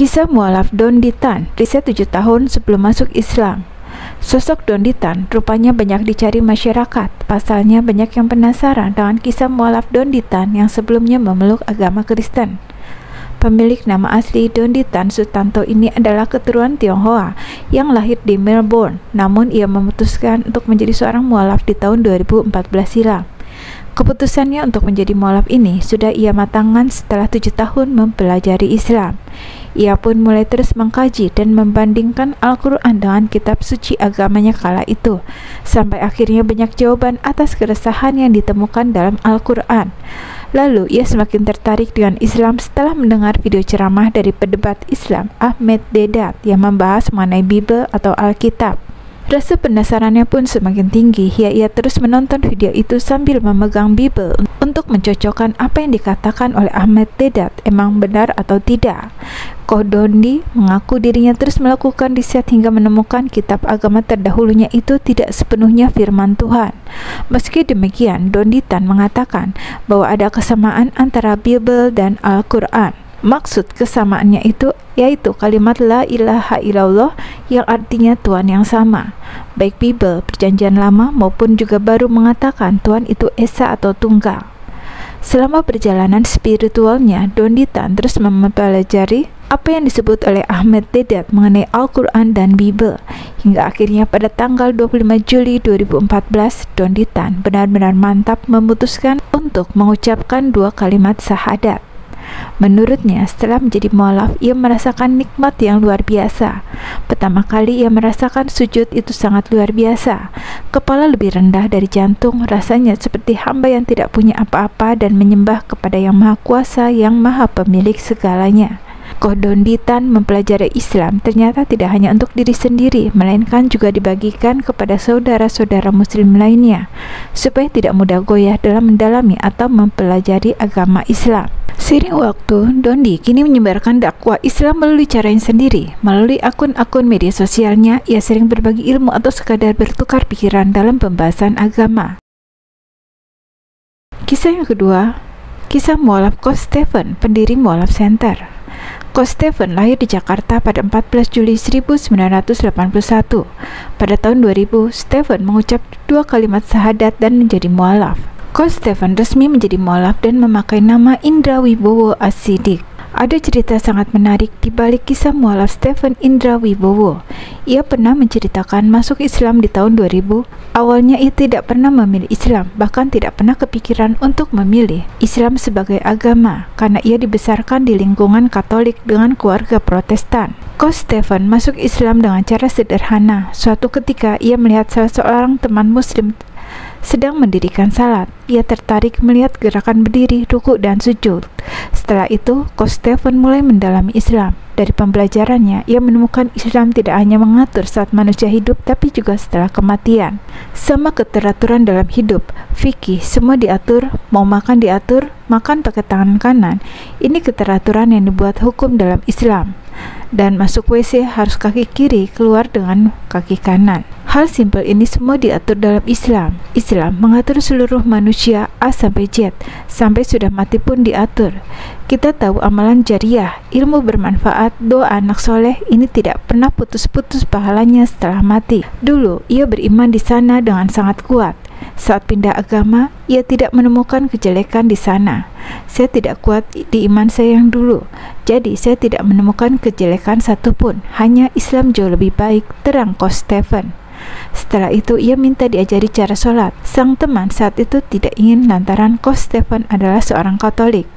Kisah mualaf Dondi Tan, riset 7 tahun sebelum masuk Islam. Sosok Dondi Tan rupanya banyak dicari masyarakat. Pasalnya banyak yang penasaran dengan kisah mualaf Dondi Tan yang sebelumnya memeluk agama Kristen. Pemilik nama asli Dondi Tan Sutanto ini adalah keturunan Tionghoa yang lahir di Melbourne, namun ia memutuskan untuk menjadi seorang mualaf di tahun 2014 silam. Keputusannya untuk menjadi mualaf ini sudah ia matangkan setelah 7 tahun mempelajari Islam. Ia pun mulai terus mengkaji dan membandingkan Al-Quran dengan kitab suci agamanya kala itu, sampai akhirnya banyak jawaban atas keresahan yang ditemukan dalam Al-Quran. Lalu ia semakin tertarik dengan Islam setelah mendengar video ceramah dari pedebat Islam Ahmed Deedat yang membahas mengenai Bible atau Alkitab. Rasa penasarannya pun semakin tinggi. Ia terus menonton video itu sambil memegang Bible untuk mencocokkan apa yang dikatakan oleh Ahmed Deedat emang benar atau tidak. Koh Dondi mengaku dirinya terus melakukan riset hingga menemukan kitab agama terdahulunya itu tidak sepenuhnya firman Tuhan. Meski demikian, Dondi Tan mengatakan bahwa ada kesamaan antara Bible dan Al-Quran. Maksud kesamaannya itu yaitu kalimat la ilaha illallah yang artinya Tuhan yang sama. Baik Bible, Perjanjian Lama maupun juga Baru mengatakan Tuhan itu Esa atau Tunggal. Selama perjalanan spiritualnya, Dondi Tan terus mempelajari apa yang disebut oleh Ahmed Deedat mengenai Al-Quran dan Bible. Hingga akhirnya pada tanggal 25 Juli 2014, Dondi Tan benar-benar mantap memutuskan untuk mengucapkan 2 kalimat syahadat. Menurutnya, setelah menjadi mualaf, ia merasakan nikmat yang luar biasa. Pertama kali ia merasakan sujud itu sangat luar biasa. Kepala lebih rendah dari jantung, rasanya seperti hamba yang tidak punya apa-apa dan menyembah kepada Yang Maha Kuasa, Yang Maha Pemilik segalanya. Koh Dondi Tan mempelajari Islam ternyata tidak hanya untuk diri sendiri, melainkan juga dibagikan kepada saudara-saudara muslim lainnya, supaya tidak mudah goyah dalam mendalami atau mempelajari agama Islam. Seiring waktu, Dondi kini menyebarkan dakwah Islam melalui caranya sendiri. Melalui akun-akun media sosialnya, ia sering berbagi ilmu atau sekadar bertukar pikiran dalam pembahasan agama. Kisah yang kedua, kisah mualaf Koh Stephen, pendiri Mualaf Center. Koh Stephen lahir di Jakarta pada 14 Juli 1981. Pada tahun 2000, Stephen mengucap 2 kalimat syahadat dan menjadi mualaf. Koh Stephen resmi menjadi mualaf dan memakai nama Indra Wibowo As-Siddiq. Ada cerita sangat menarik di balik kisah mualaf Stephen Indra Wibowo. Ia pernah menceritakan masuk Islam di tahun 2000. Awalnya ia tidak pernah memilih Islam, bahkan tidak pernah kepikiran untuk memilih Islam sebagai agama, karena ia dibesarkan di lingkungan Katolik dengan keluarga Protestan. Koh Stephen masuk Islam dengan cara sederhana. Suatu ketika ia melihat salah seorang teman muslim sedang mendirikan salat. Ia tertarik melihat gerakan berdiri, ruku, dan sujud. Setelah itu, Koh Stephen mulai mendalami Islam. Dari pembelajarannya, ia menemukan Islam tidak hanya mengatur saat manusia hidup, tapi juga setelah kematian. Sama keteraturan dalam hidup, fikih, semua diatur, mau makan diatur, makan pakai tangan kanan. Ini keteraturan yang dibuat hukum dalam Islam. Dan masuk WC harus kaki kiri, keluar dengan kaki kanan. Hal simpel ini semua diatur dalam Islam. Islam mengatur seluruh manusia A sampai Z, sampai sudah mati pun diatur. Kita tahu amalan jariah, ilmu bermanfaat, doa anak soleh ini tidak pernah putus-putus pahalanya setelah mati. Dulu ia beriman di sana dengan sangat kuat. Saat pindah agama, ia tidak menemukan kejelekan di sana. Saya tidak kuat di iman saya yang dulu, jadi saya tidak menemukan kejelekan satupun. Hanya Islam jauh lebih baik, terang Koh Stephen. Setelah itu ia minta diajari cara sholat. Sang teman saat itu tidak ingin lantaran Koh Stephen adalah seorang Katolik.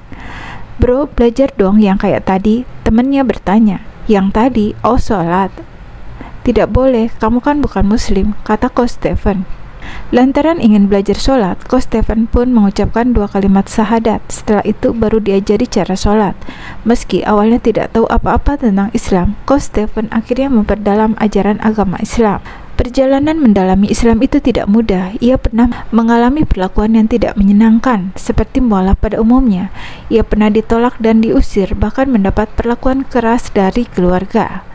Bro, belajar dong yang kayak tadi. Temannya bertanya. Yang tadi, oh sholat. Tidak boleh, kamu kan bukan muslim, kata Koh Stephen. Lantaran ingin belajar sholat, Koh Stephen pun mengucapkan 2 kalimat syahadat. Setelah itu baru diajari cara sholat. Meski awalnya tidak tahu apa-apa tentang Islam, Koh Stephen akhirnya memperdalam ajaran agama Islam. Perjalanan mendalami Islam itu tidak mudah. Ia pernah mengalami perlakuan yang tidak menyenangkan, seperti mualaf pada umumnya. Ia pernah ditolak dan diusir, bahkan mendapat perlakuan keras dari keluarga.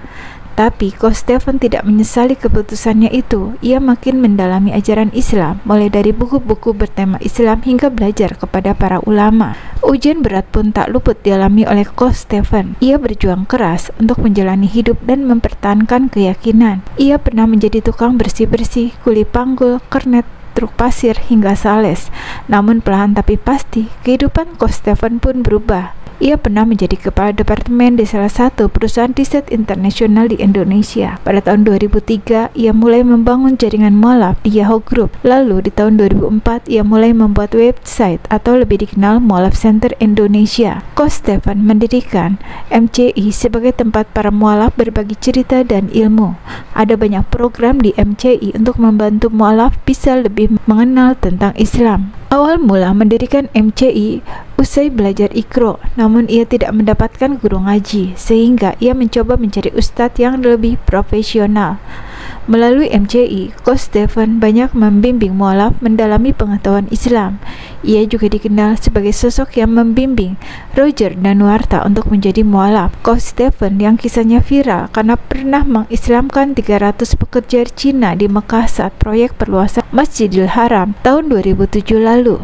Tetapi Coach Stephen tidak menyesali keputusannya itu. Ia makin mendalami ajaran Islam, mulai dari buku-buku bertema Islam hingga belajar kepada para ulama. Ujian berat pun tak luput dialami oleh Coach Stephen. Ia berjuang keras untuk menjalani hidup dan mempertahankan keyakinan. Ia pernah menjadi tukang bersih-bersih, kuli panggul, kernet, truk pasir, hingga sales. Namun perlahan tapi pasti, kehidupan Coach Stephen pun berubah. Ia pernah menjadi kepala departemen di salah satu perusahaan riset internasional di Indonesia. Pada tahun 2003, ia mulai membangun jaringan mualaf di Yahoo Group. Lalu di tahun 2004, ia mulai membuat website atau lebih dikenal Mualaf Center Indonesia. Coach Stephen mendirikan MCI sebagai tempat para mualaf berbagi cerita dan ilmu. Ada banyak program di MCI untuk membantu mualaf bisa lebih mengenal tentang Islam. Awal mula mendirikan MCI usai belajar Iqra, namun ia tidak mendapatkan guru ngaji, sehingga ia mencoba mencari ustadz yang lebih profesional. Melalui MCI, Coach Stephen banyak membimbing mualaf mendalami pengetahuan Islam. Ia juga dikenal sebagai sosok yang membimbing Roger Danuarta untuk menjadi mualaf. Coach Stephen yang kisahnya viral karena pernah mengislamkan 300 pekerja Cina di Mekah saat proyek perluasan Masjidil Haram tahun 2007 lalu.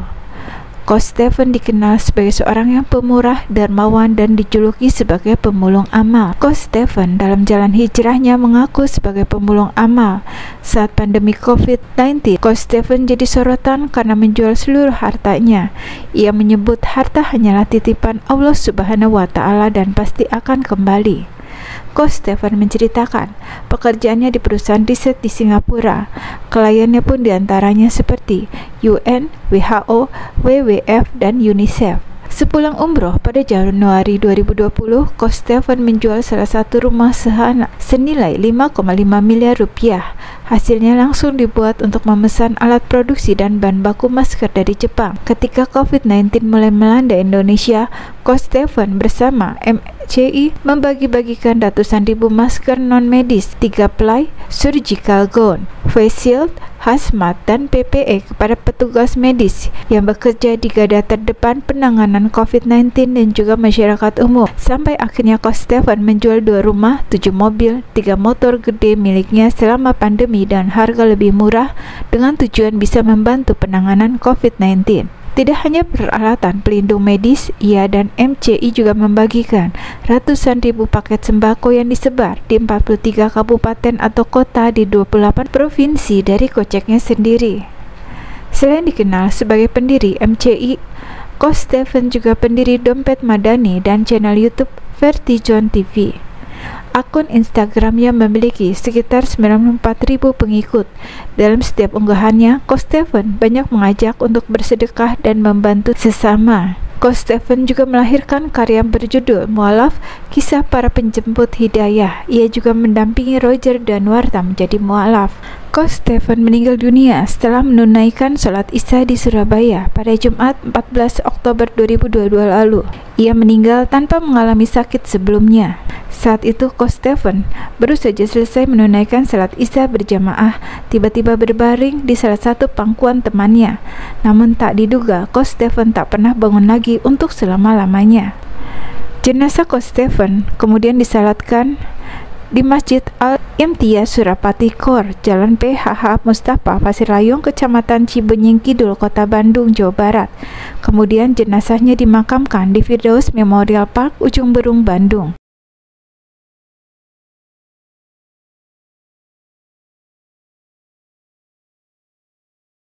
Coach Stephen dikenal sebagai seorang yang pemurah, dermawan, dan dijuluki sebagai pemulung amal. Coach Stephen dalam jalan hijrahnya mengaku sebagai pemulung amal. Saat pandemi COVID-19, Coach Stephen jadi sorotan karena menjual seluruh hartanya. Ia menyebut harta hanyalah titipan Allah Subhanahu wa Ta'ala dan pasti akan kembali. Coach Stephen menceritakan pekerjaannya di perusahaan riset di Singapura. Kliennya pun diantaranya seperti UN, WHO, WWF, dan UNICEF. Sepulang umroh pada Januari 2020, Coach Stephen menjual salah satu rumah sehana senilai 5,5 miliar rupiah. Hasilnya langsung dibuat untuk memesan alat produksi dan bahan baku masker dari Jepang. Ketika COVID-19 mulai melanda Indonesia, Coach Stephen bersama MCI membagi-bagikan ratusan ribu masker non-medis, 3 ply, surgical gown, face shield, hazmat, dan PPE kepada petugas medis yang bekerja di garda terdepan penanganan COVID-19 dan juga masyarakat umum. Sampai akhirnya Coach Stephen menjual 2 rumah, 7 mobil, 3 motor gede miliknya selama pandemi dan harga lebih murah dengan tujuan bisa membantu penanganan COVID-19. Tidak hanya peralatan pelindung medis, ia dan MCI juga membagikan ratusan ribu paket sembako yang disebar di 43 kabupaten atau kota di 28 provinsi dari koceknya sendiri. Selain dikenal sebagai pendiri MCI, Coach Stephen juga pendiri Dompet Madani dan channel YouTube Vertijon TV. Akun Instagramnya memiliki sekitar 94.000 pengikut. Dalam setiap unggahannya, Coach Stephen banyak mengajak untuk bersedekah dan membantu sesama. Coach Stephen juga melahirkan karya berjudul Mualaf, Kisah Para Penjemput Hidayah. Ia juga mendampingi Roger Danuarta menjadi mualaf. Coach Stephen meninggal dunia setelah menunaikan sholat Isya di Surabaya pada Jumat 14 Oktober 2022 lalu. Ia meninggal tanpa mengalami sakit sebelumnya. Saat itu Coach Stephen baru saja selesai menunaikan sholat Isya berjamaah, tiba-tiba berbaring di salah satu pangkuan temannya. Namun tak diduga, Coach Stephen tak pernah bangun lagi untuk selama-lamanya. Jenazah Coach Stephen kemudian disalatkan di Masjid Al-Imtiaz Surapati Kor, Jalan PHH Mustafa, Pasir Layung, Kecamatan Cibenying Kidul, Kota Bandung, Jawa Barat. Kemudian jenazahnya dimakamkan di Firdaus Memorial Park, Ujung Berung, Bandung.